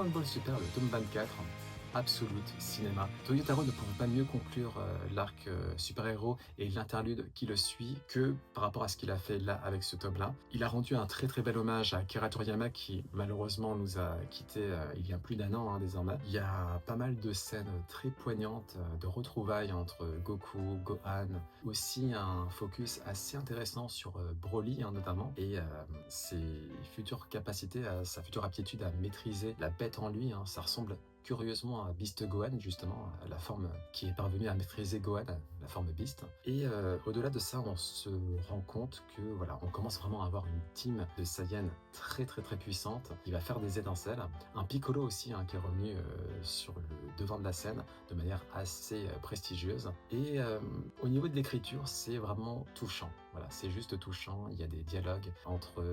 Dragon Ball Super, le tome 24, Absolute Cinéma. Toyotaro ne pouvait pas mieux conclure l'arc super-héros et l'interlude qui le suit que par rapport à ce qu'il a fait là avec ce tome-là. Il a rendu un très très bel hommage à Akira Toriyama qui malheureusement nous a quittés il y a plus d'1 an désormais. Il y a pas mal de scènes très poignantes de retrouvailles entre Goku, Gohan, aussi un focus assez intéressant sur Broly notamment et ses futures capacités, sa future aptitude à maîtriser la bête en lui. Ça ressemble curieusement à Beast Gohan, justement, la forme qui est parvenue à maîtriser Gohan, la forme Beast. Et au-delà de ça, on se rend compte que voilà, on commence vraiment à avoir une team de Saiyans très très très puissante. Il va faire des étincelles. Un Piccolo aussi qui est revenu sur le devant de la scène de manière assez prestigieuse. Et au niveau de l'écriture, c'est vraiment touchant. Voilà, c'est juste touchant. Il y a des dialogues entre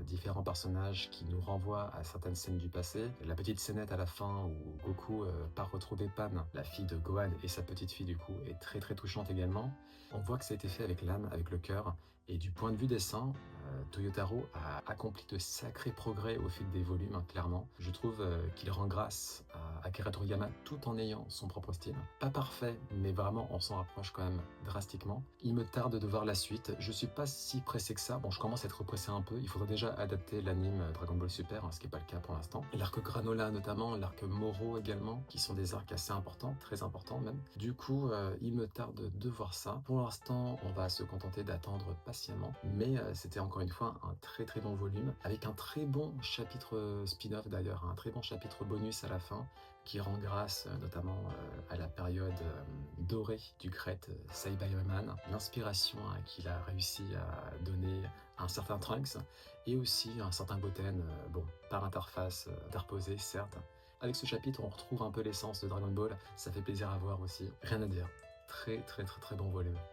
différents personnages qui nous renvoient à certaines scènes du passé. La petite scénette à la fin où Goku part retrouver Pan, la fille de Gohan et sa petite fille du coup, est très très touchante également. On voit que ça a été fait avec l'âme, avec le cœur, et du point de vue dessin, Toyotaro a accompli de sacrés progrès au fil des volumes, clairement. Je trouve qu'il rend grâce à Akira Toriyama tout en ayant son propre style. Pas parfait, mais vraiment on s'en rapproche quand même drastiquement. Il me tarde de voir la suite, je suis pas si pressé que ça, bon je commence à être pressé un peu, il faudrait déjà adapter l'anime Dragon Ball Super, ce qui n'est pas le cas pour l'instant. L'arc Granola notamment, l'arc Moro également, qui sont des arcs assez importants, très importants même. Du coup, il me tarde de voir ça. Pour l'instant, on va se contenter d'attendre patiemment, mais c'était encore une fois un très très bon volume, avec un très bon chapitre spin-off d'ailleurs, un très bon chapitre bonus à la fin, qui rend grâce notamment à la période dorée du crête Saibaman, l'inspiration qu'il a réussi à donner à un certain Trunks, et aussi un certain Goten, bon, par interface interposée certes. Avec ce chapitre, on retrouve un peu l'essence de Dragon Ball, ça fait plaisir à voir aussi. Rien à dire. Très très très très bon volume.